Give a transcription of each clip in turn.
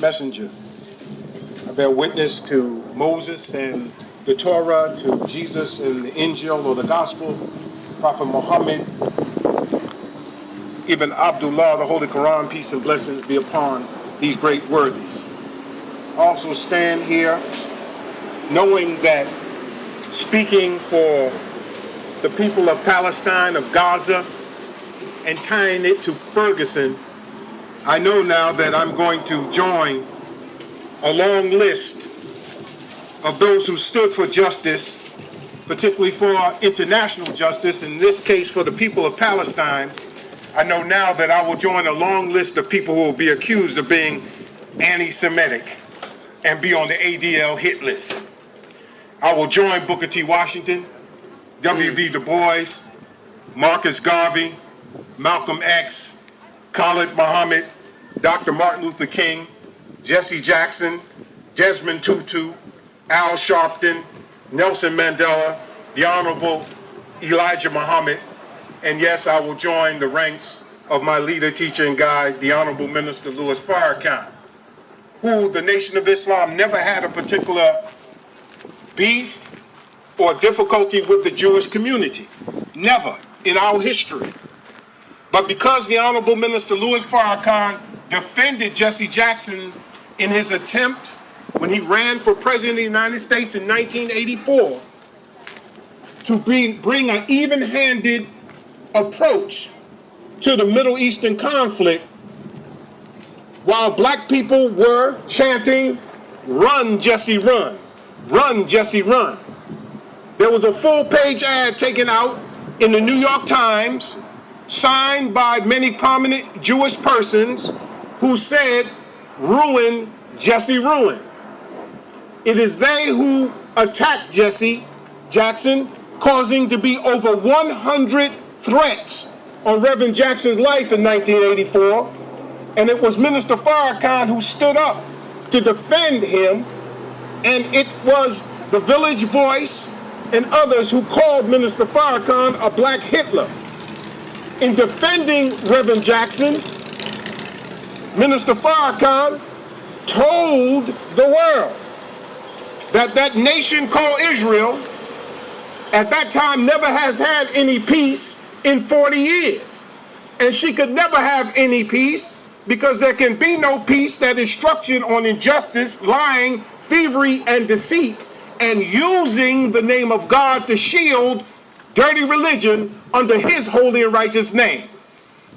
messenger. I bear witness to Moses and the Torah, to Jesus and the Injil or the Gospel, Prophet Muhammad, Ibn Abdullah, the Holy Quran, peace and blessings be upon these great worthies. I also stand here knowing that speaking for the people of Palestine, of Gaza, and tying it to Ferguson, I know now that I'm going to join a long list of those who stood for justice, particularly for international justice, in this case for the people of Palestine. I know now that I will join a long list of people who will be accused of being anti-Semitic and be on the ADL hit list. I will join Booker T. Washington, W.B. Du Bois, Marcus Garvey, Malcolm X, Khalid Muhammad, Dr. Martin Luther King, Jesse Jackson, Desmond Tutu, Al Sharpton, Nelson Mandela, the Honorable Elijah Muhammad, and yes, I will join the ranks of my leader, teacher, and guide, the Honorable Minister Louis Farrakhan, who the Nation of Islam never had a particular beef or difficulty with the Jewish community. Never in our history. But because the Honorable Minister Louis Farrakhan defended Jesse Jackson in his attempt when he ran for President of the United States in 1984 to bring an even-handed approach to the Middle Eastern conflict, while black people were chanting, "Run, Jesse, run. Run, Jesse, run." There was a full-page ad taken out in the New York Times, signed by many prominent Jewish persons who said, "Ruin, Jesse, ruin." It is they who attacked Jesse Jackson, causing to be over 100 threats on Reverend Jackson's life in 1984. And it was Minister Farrakhan who stood up to defend him. And it was the Village Voice and others who called Minister Farrakhan a black Hitler. In defending Reverend Jackson, Minister Farrakhan told the world that that nation called Israel at that time never has had any peace in 40 years. And she could never have any peace because there can be no peace that is structured on injustice, lying, thievery, and deceit, and using the name of God to shield dirty religion under his holy and righteous name.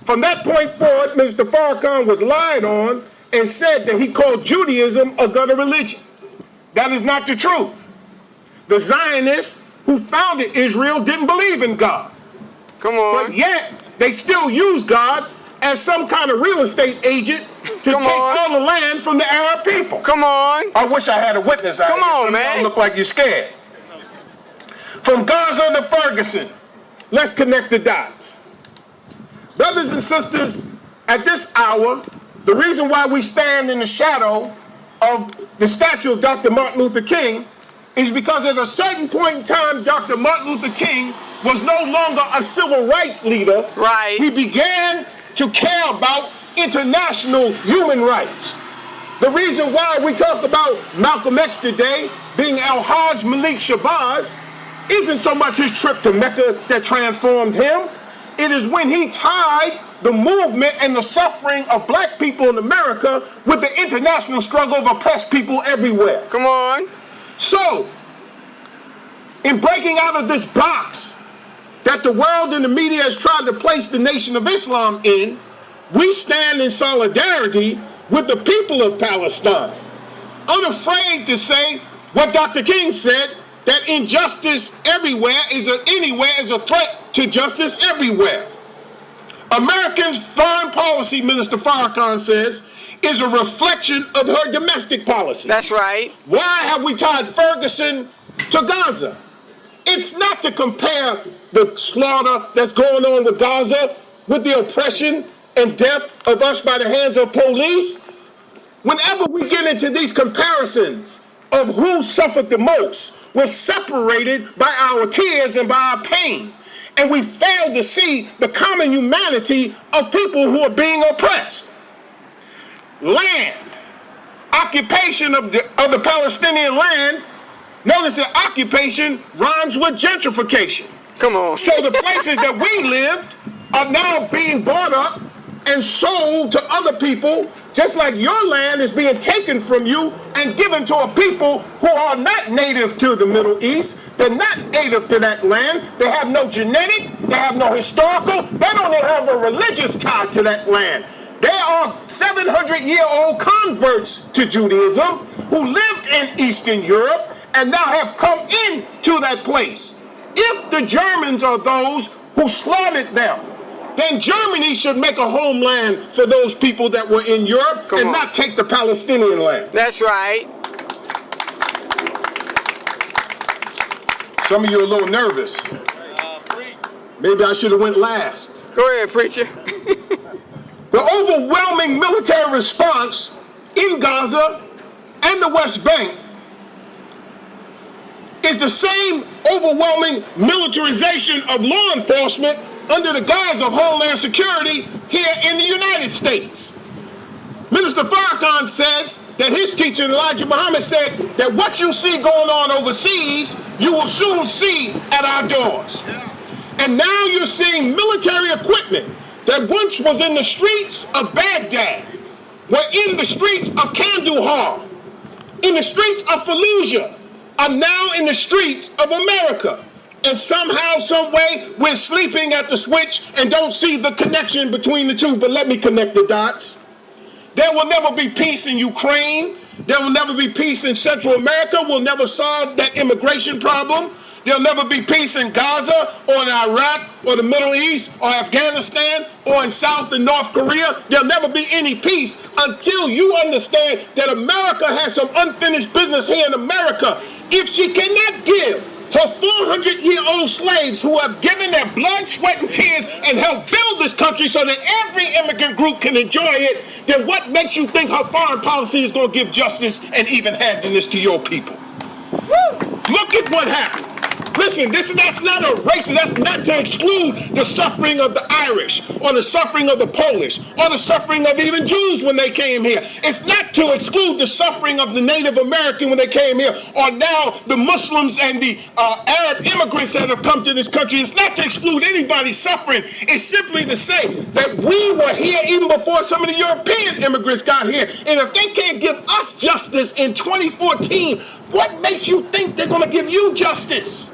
From that point forward, Mr. Farrakhan was lied on and said that he called Judaism a gutter religion. That is not the truth. The Zionists who founded Israel didn't believe in God. Come on. But yet, they still use God as some kind of real estate agent to take all the land from the Arab people. Come on. I wish I had a witness out here. Come on, man. You look like you're scared. From Gaza to Ferguson, let's connect the dots. Brothers and sisters, at this hour, the reason why we stand in the shadow of the statue of Dr. Martin Luther King is because at a certain point in time, Dr. Martin Luther King was no longer a civil rights leader. Right. He began to care about international human rights. The reason why we talk about Malcolm X today being Al-Hajj Malik Shabazz isn't so much his trip to Mecca that transformed him. It is when he tied the movement and the suffering of black people in America with the international struggle of oppressed people everywhere. Come on. So, in breaking out of this box that the world and the media has tried to place the Nation of Islam in, we stand in solidarity with the people of Palestine, unafraid to say what Dr. King said, that injustice everywhere is a threat to justice everywhere. Americans' foreign policy, Minister Farrakhan says, is a reflection of her domestic policy. That's right. Why have we tied Ferguson to Gaza? It's not to compare the slaughter that's going on with Gaza with the oppression and death of us by the hands of police. Whenever we get into these comparisons of who suffered the most, we're separated by our tears and by our pain. And we fail to see the common humanity of people who are being oppressed. Land, occupation of the Palestinian land, notice that occupation rhymes with gentrification. Come on. So the places that we lived are now being bought up and sold to other people, just like your land is being taken from you and given to a people who are not native to the Middle East. They're not native to that land. They have no genetic, they have no historical, they don't even have a religious tie to that land. They are 700-year-old converts to Judaism who lived in Eastern Europe and now have come into that place. If the Germans are those who slaughtered them, then Germany should make a homeland for those people that were in Europe and not take the Palestinian land. That's right. Some of you are a little nervous. Maybe I should have went last. Go ahead, preacher. The overwhelming military response in Gaza and the West Bank is the same overwhelming militarization of law enforcement under the guise of Homeland Security here in the United States. Minister Farrakhan says that his teacher, Elijah Muhammad, said that what you see going on overseas, you will soon see at our doors. And now you're seeing military equipment that once was in the streets of Baghdad, were in the streets of Kandahar, in the streets of Fallujah, are now in the streets of America. And somehow, some way, we're sleeping at the switch and don't see the connection between the two. But let me connect the dots. There will never be peace in Ukraine. There will never be peace in Central America. We'll never solve that immigration problem. There'll never be peace in Gaza or in Iraq or the Middle East or Afghanistan or in South and North Korea. There'll never be any peace until you understand that America has some unfinished business here in America. If she cannot give her 400-year-old slaves who have given their blood, sweat, and tears and helped build this country so that every immigrant group can enjoy it, then what makes you think her foreign policy is going to give justice and even-handedness to your people? Look at what happened. Listen, that's not a racist. That's not to exclude the suffering of the Irish or the suffering of the Polish or the suffering of even Jews when they came here. It's not to exclude the suffering of the Native American when they came here, or now the Muslims and the Arab immigrants that have come to this country. It's not to exclude anybody's suffering. It's simply to say that we were here even before some of the European immigrants got here. And if they can't give us justice in 2014, what makes you think they're going to give you justice?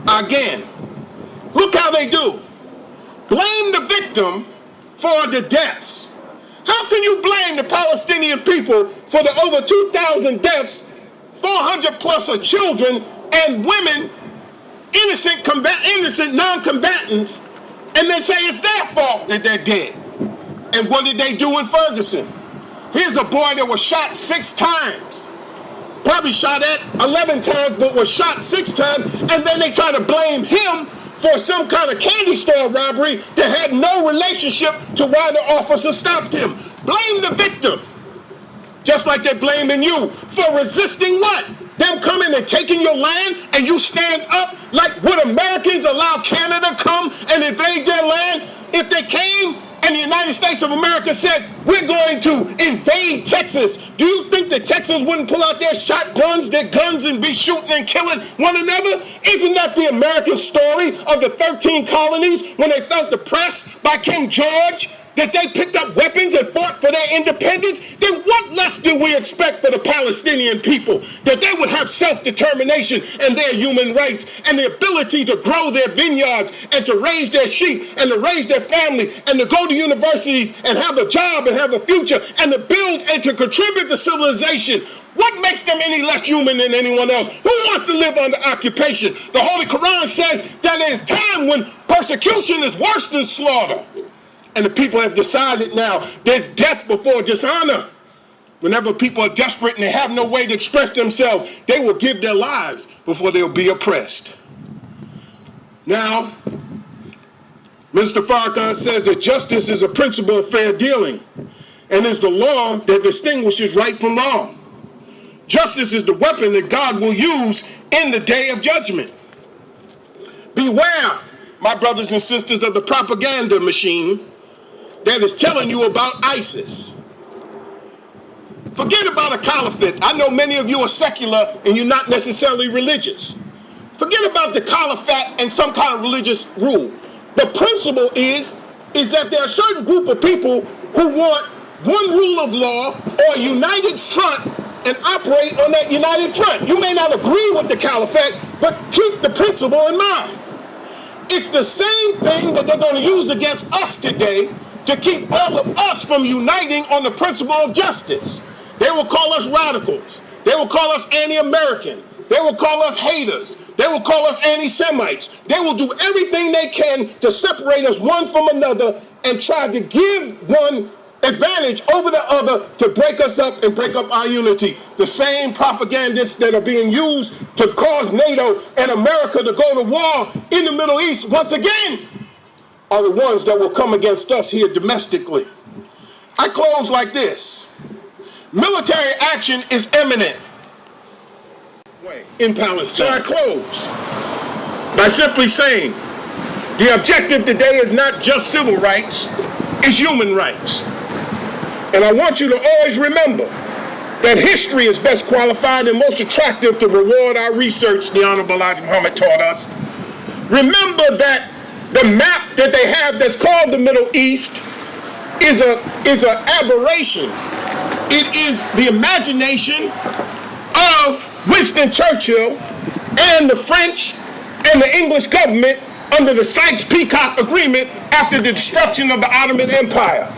Again, look how they do. Blame the victim for the deaths. How can you blame the Palestinian people for the over 2,000 deaths, 400 plus of children and women, innocent non-combatants, and then say it's their fault that they're dead? And what did they do in Ferguson? Here's a boy that was shot 6 times. Probably shot at 11 times, but was shot 6 times, and then they try to blame him for some kind of candy store robbery that had no relationship to why the officer stopped him. Blame the victim, just like they're blaming you for resisting what? Them coming and taking your land, and you stand up like would Americans allow Canada come and invade their land? If they came and the United States of America said, we're going to invade Texas, do you think the Texans wouldn't pull out their shotguns, their guns, and be shooting and killing one another? Isn't that the American story of the 13 colonies when they felt oppressed by King George, that they picked up weapons and fought for their independence? Then what less do we expect for the Palestinian people? That they would have self-determination and their human rights and the ability to grow their vineyards and to raise their sheep and to raise their family and to go to universities and have a job and have a future and to build and to contribute to civilization. What makes them any less human than anyone else? Who wants to live under occupation? The Holy Quran says that there's time when persecution is worse than slaughter. And the people have decided now there's death before dishonor. Whenever people are desperate and they have no way to express themselves, they will give their lives before they'll be oppressed. Now, Mr. Farrakhan says that justice is a principle of fair dealing and is the law that distinguishes right from wrong. Justice is the weapon that God will use in the day of judgment. Beware, my brothers and sisters, of the propaganda machine that is telling you about ISIS. Forget about a caliphate. I know many of you are secular and you're not necessarily religious. Forget about the caliphate and some kind of religious rule. The principle is that there are a certain group of people who want one rule of law or a united front and operate on that united front. You may not agree with the caliphate, but keep the principle in mind. It's the same thing that they're going to use against us today to keep all of us from uniting on the principle of justice. They will call us radicals. They will call us anti-American. They will call us haters. They will call us anti-Semites. They will do everything they can to separate us one from another and try to give one advantage over the other to break us up and break up our unity. The same propagandists that are being used to cause NATO and America to go to war in the Middle East once again are the ones that will come against us here domestically. I close like this. Military action is imminent in Palestine. So I close by simply saying the objective today is not just civil rights, it's human rights. And I want you to always remember that history is best qualified and most attractive to reward our research, the Honorable Elijah Muhammad taught us. Remember that the map that they have that's called the Middle East is an aberration. It is the imagination of Winston Churchill and the French and the English government under the Sykes-Picot Agreement after the destruction of the Ottoman Empire.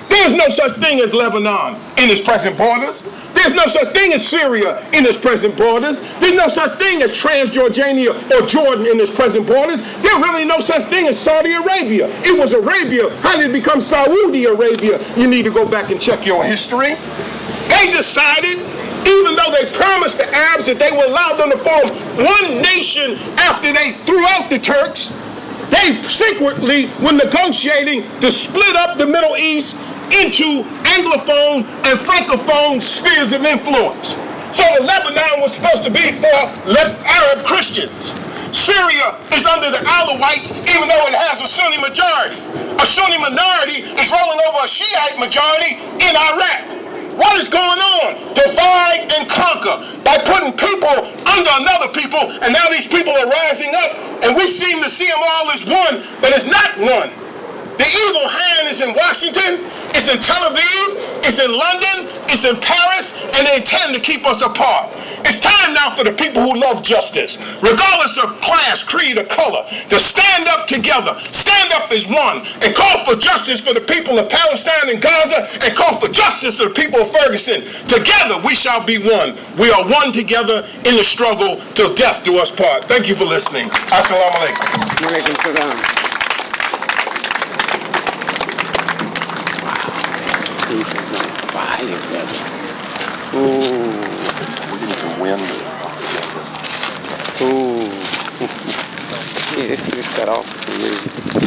There's no such thing as Lebanon in its present borders. There's no such thing as Syria in its present borders. There's no such thing as Transjordania or Jordan in its present borders. There's really no such thing as Saudi Arabia. It was Arabia. How did it become Saudi Arabia? You need to go back and check your history. They decided, even though they promised the Arabs that they would allow them to form one nation after they threw out the Turks, they secretly were negotiating to split up the Middle East into Anglophone and Francophone spheres of influence. So the Lebanon was supposed to be for Arab Christians. Syria is under the Alawites, even though it has a Sunni majority. A Sunni minority is rolling over a Shiite majority in Iraq. What is going on? Divide and conquer by putting people under another people, and now these people are rising up, and we seem to see them all as one, but it's not one. The evil hand is in Washington, it's in Tel Aviv, it's in London, it's in Paris, and they intend to keep us apart. It's time now for the people who love justice, regardless of class, creed, or color, to stand up together, stand up as one, and call for justice for the people of Palestine and Gaza, and call for justice for the people of Ferguson. Together we shall be one. We are one together in the struggle till death do us part. Thank you for listening. Assalamu alaikum. Yeah, this cut off for some reason.